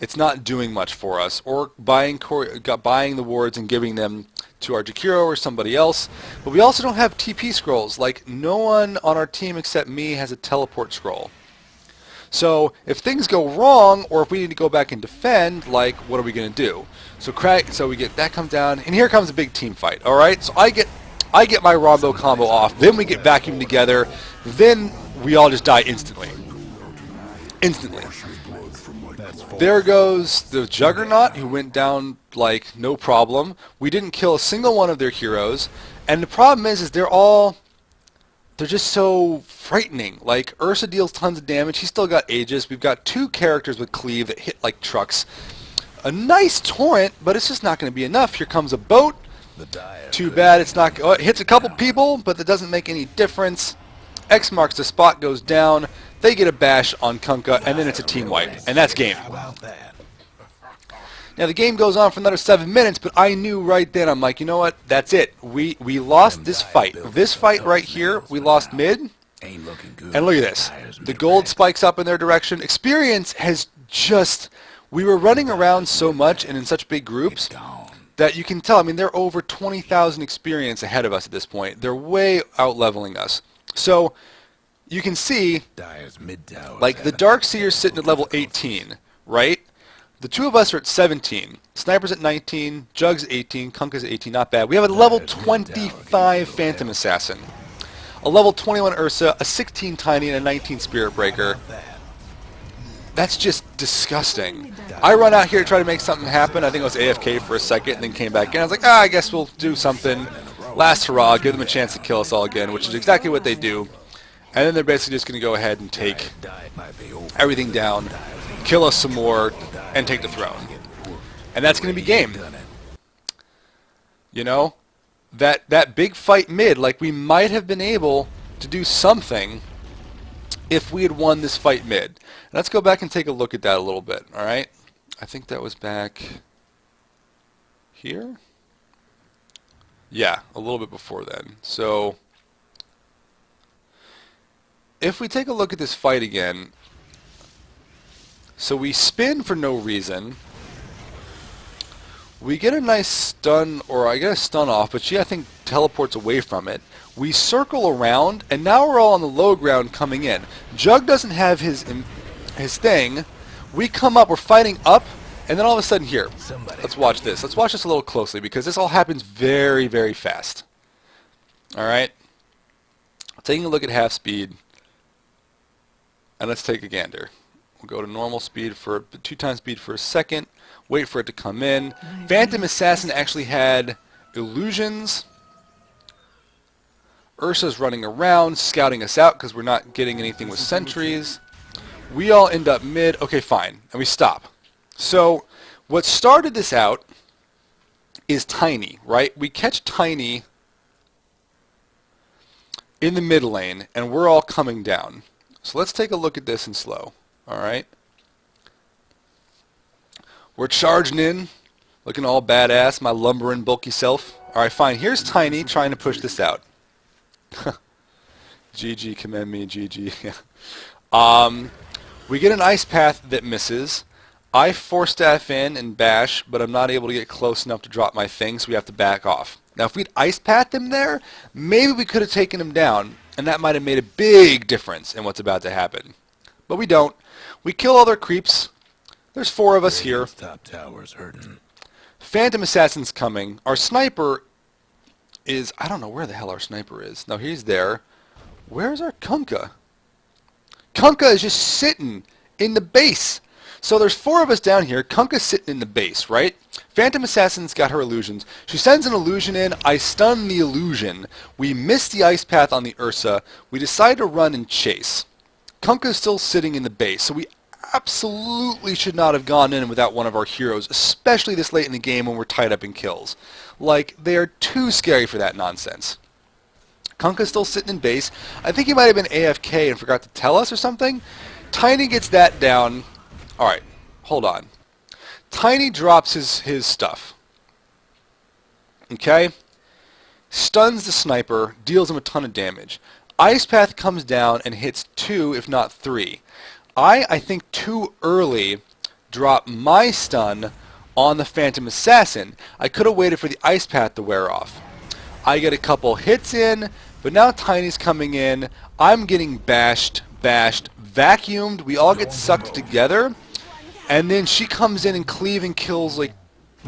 It's not doing much for us. Or buying the wards and giving them to our Jakiro or somebody else. But we also don't have TP scrolls. Like, no one on our team except me has a teleport scroll. So if things go wrong, or if we need to go back and defend, like, what are we going to do? So we get that comes down, and here comes a big team fight. All right, so I get my Rombo combo off, then we get vacuumed together, then we all just die instantly. Instantly. There goes the Juggernaut, who went down like no problem. We didn't kill a single one of their heroes, and the problem is they're just so frightening. Like, Ursa deals tons of damage. He's still got Aegis. We've got 2 characters with cleave that hit like trucks. A nice torrent, but it's just not going to be enough. Here comes a boat. Too bad it's not. Oh, it hits a couple people, but that doesn't make any difference. X marks the spot, goes down. They get a bash on Kunkka, and then it's a team wipe, and that's game. Now the game goes on for another 7 minutes, but I knew right then. I'm like, you know what? That's it. We lost this fight. This fight right here, we lost mid. And look at this. The gold spikes up in their direction. Experience has just. We were running around so much and in such big groups that you can tell. I mean, they're over 20,000 experience ahead of us at this point. They're way out-leveling us. So you can see, like, the Darkseer's sitting at level 18, right? The 2 of us are at 17. Sniper's at 19, Jug's 18, Kunkka's 18, not bad. We have a level 25 Phantom Assassin, a level 21 Ursa, a 16 Tiny, and a 19 Spirit Breaker. That's just disgusting. I run out here to try to make something happen. I think I was AFK for a second and then came back in. I was like, I guess we'll do something. Last hurrah, give them a chance to kill us all again, which is exactly what they do. And then they're basically just going to go ahead and take everything down, kill us some more, and take the throne. And that's going to be game. You know? That big fight mid, like, we might have been able to do something if we had won this fight mid. Let's go back and take a look at that a little bit, alright? I think that was back here? Yeah, a little bit before then. So, if we take a look at this fight again, so we spin for no reason. We get a nice stun, or I get a stun off, but she, I think, teleports away from it. We circle around, and now we're all on the low ground coming in. Jug doesn't have his thing. We come up, we're fighting up, and then all of a sudden here. Let's watch this. Let's watch this a little closely, because this all happens very, very fast. Alright? Taking a look at half speed, and let's take a gander. We'll go to normal speed for 2 times speed for a second. Wait for it to come in. Phantom Assassin actually had illusions. Ursa's running around, scouting us out because we're not getting anything with sentries. We all end up mid. Okay, fine. And we stop. So what started this out is Tiny, right? We catch Tiny in the mid lane, and we're all coming down. So let's take a look at this in slow. All right. We're charging in, looking all badass, my lumbering, bulky self. All right, fine. Here's Tiny trying to push this out. GG, commend me, GG. We get an ice path that misses. I force staff in and bash, but I'm not able to get close enough to drop my thing, so we have to back off. Now, if we'd ice path him there, maybe we could have taken him down, and that might have made a big difference in what's about to happen. But we don't. We kill all their creeps. There's 4 of us here. Top tower's hurting. Phantom Assassin's coming. Our sniper is... I don't know where the hell our sniper is. No, he's there. Where's our Kunkka? Kunkka is just sitting in the base. So there's 4 of us down here. Kunkka's sitting in the base, right? Phantom Assassin's got her illusions. She sends an illusion in. I stun the illusion. We miss the ice path on the Ursa. We decide to run and chase. Kunkka's still sitting in the base. So we absolutely should not have gone in without one of our heroes, especially this late in the game when we're tied up in kills. Like, they are too scary for that nonsense. Kunkka's still sitting in base. I think he might have been AFK and forgot to tell us or something. Tiny gets that down. Alright, hold on. Tiny drops his stuff. Okay? Stuns the sniper, deals him a ton of damage. Ice Path comes down and hits 2, if not 3. I think too early, dropped my stun on the Phantom Assassin. I could have waited for the Ice Path to wear off. I get a couple hits in, but now Tiny's coming in. I'm getting bashed, vacuumed. We all get sucked together. And then she comes in and cleave and kills like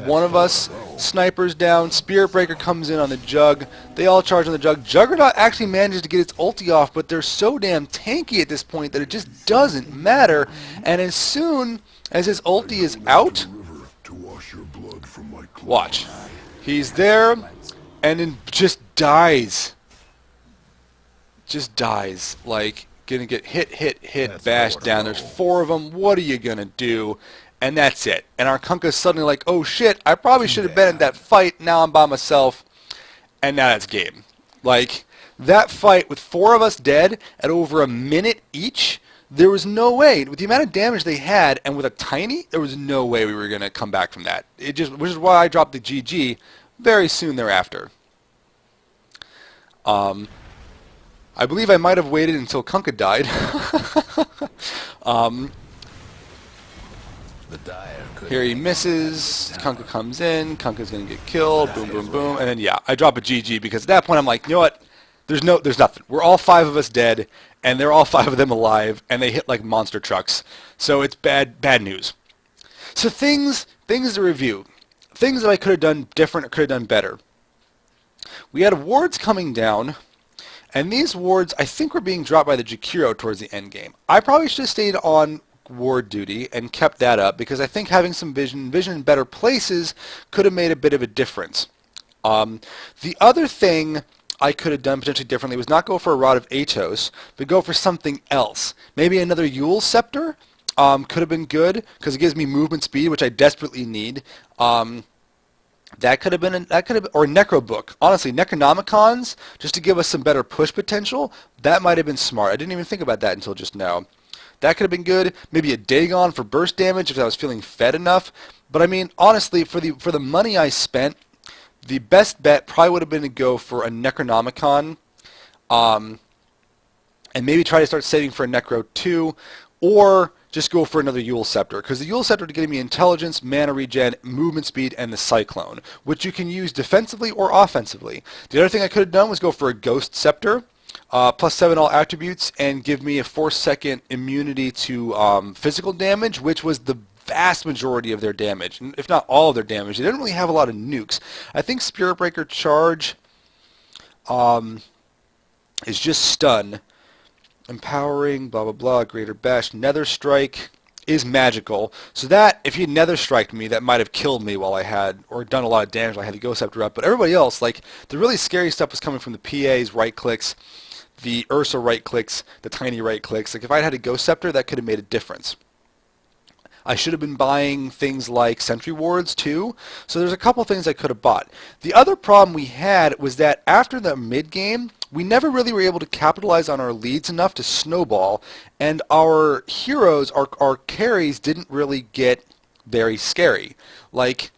one of us. Sniper's down. Spirit Breaker comes in on the Jug. They all charge on the Jug. Juggernaut actually manages to get its ulti off, but they're so damn tanky at this point that it just doesn't matter. And as soon as his ulti is out, watch. He's there and then just dies. Just dies. Like, gonna get hit, bashed down. There's 4 of them. What are you gonna do? And that's it. And our Kunkka's suddenly like, oh shit, I probably should have been in that fight. Now I'm by myself. And now that's game. Like, that fight with 4 of us dead at over a minute each, there was no way. With the amount of damage they had and with a Tiny, there was no way we were going to come back from that. Which is why I dropped the GG very soon thereafter. I believe I might have waited until Kunkka died. Here he misses. Kunkka comes in. Kunkka's going to get killed. Boom, boom, boom. And then, yeah, I drop a GG because at that point I'm like, you know what? There's nothing. We're all 5 of us dead, and they're all 5 of them alive, and they hit like monster trucks. So it's bad news. So things to review. Things that I could have done different or could have done better. We had wards coming down, and these wards I think were being dropped by the Jakiro towards the end game. I probably should have stayed on ward duty and kept that up because I think having some vision in better places could have made a bit of a difference. The other thing I could have done potentially differently was not go for a Rod of Atos, but go for something else. Maybe another Yule Scepter could have been good because it gives me movement speed, which I desperately need. That could have been, or Necro Book. Honestly, Necronomicons, just to give us some better push potential, that might have been smart. I didn't even think about that until just now. That could have been good. Maybe a Dagon for burst damage if I was feeling fed enough. But I mean, honestly, for the money I spent, the best bet probably would have been to go for a Necronomicon. and maybe try to start saving for a Necro 2, or just go for another Yule Scepter, because the Yule Scepter is giving me intelligence, mana regen, movement speed, and the Cyclone, which you can use defensively or offensively. The other thing I could have done was go for a Ghost Scepter, +7 all attributes, and give me a 4-second immunity to physical damage, which was the vast majority of their damage, if not all of their damage. They didn't really have a lot of nukes. I think Spirit Breaker Charge is just stun. Empowering, blah, blah, blah, Greater Bash. Nether Strike is magical. So that, if he had Nether Striked me, that might have killed me while I had, or done a lot of damage while I had the Ghost Scepter up. But everybody else, like, the really scary stuff was coming from the PA's right clicks, the Ursa right clicks, the tiny right clicks. Like, if I had a Ghost Scepter, that could have made a difference. I should have been buying things like Sentry Wards too. So there's a couple things I could have bought. The other problem we had was that after the mid game, we never really were able to capitalize on our leads enough to snowball, and our heroes, our carries didn't really get very scary. Like,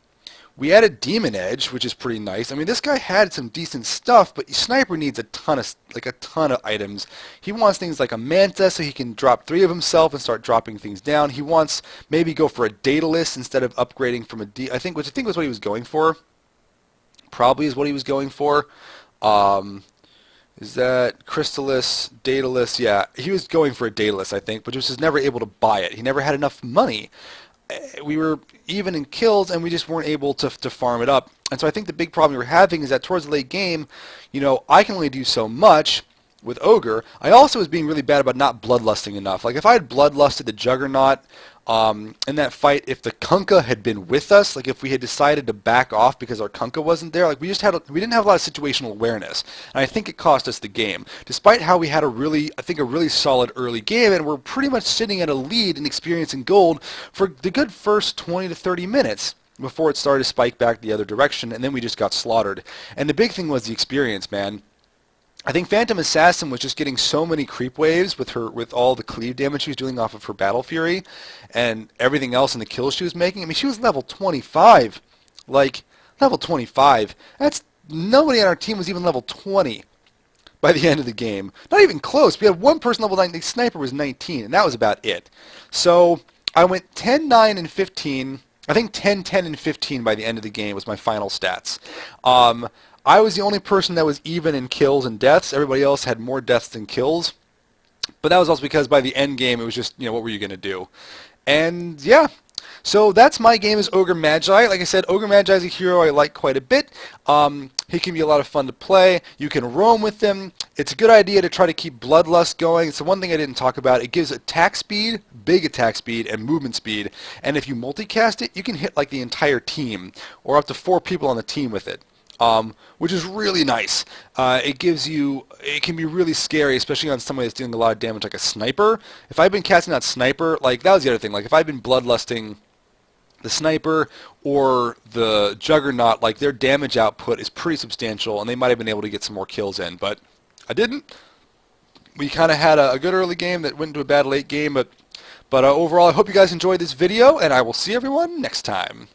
we added Demon Edge, which is pretty nice. I mean, this guy had some decent stuff, but Sniper needs a ton of items. He wants things like a Manta so he can drop 3 of himself and start dropping things down. He wants maybe go for a Daedalus instead of upgrading from a I think was what he was going for. Probably is what he was going for. Is that Crystallis, Daedalus? Yeah, he was going for a Daedalus, I think, but just was never able to buy it. He never had enough money. We were even in kills, and we just weren't able to farm it up. And so I think the big problem we were having is that towards the late game, you know, I can only do so much with Ogre. I also was being really bad about not bloodlusting enough. Like, if I had bloodlusted the Juggernaut in that fight, if the Kunkka had been with us, like if we had decided to back off because our Kunkka wasn't there, like we didn't have a lot of situational awareness, and I think it cost us the game. Despite how we had a really solid early game, and we're pretty much sitting at a lead in experience and gold for the good first 20 to 30 minutes before it started to spike back the other direction, and then we just got slaughtered. And the big thing was the experience, man. I think Phantom Assassin was just getting so many creep waves with all the cleave damage she was doing off of her Battle Fury and everything else in the kills she was making. I mean, she was level 25. Like, level 25. Nobody on our team was even level 20 by the end of the game. Not even close. We had one person level 9. The Sniper was 19, and that was about it. So I went 10, 9, and 15. I think 10, 10, and 15 by the end of the game was my final stats. I was the only person that was even in kills and deaths. Everybody else had more deaths than kills. But that was also because by the end game, it was just, you know, what were you going to do? And yeah, so that's my game as Ogre Magi. Like I said, Ogre Magi is a hero I like quite a bit. He can be a lot of fun to play. You can roam with him. It's a good idea to try to keep Bloodlust going. It's the one thing I didn't talk about. It gives attack speed, big attack speed, and movement speed. And if you multicast it, you can hit like the entire team, or up to 4 people on the team with it. Which is really nice. It can be really scary, especially on somebody that's dealing a lot of damage like a Sniper. If I've been casting out Sniper, like that was the other thing, like if I've been bloodlusting the Sniper or the Juggernaut, like their damage output is pretty substantial, and they might have been able to get some more kills in, but I didn't. We kind of had a good early game that went into a bad late game, but overall I hope you guys enjoyed this video, and I will see everyone next time.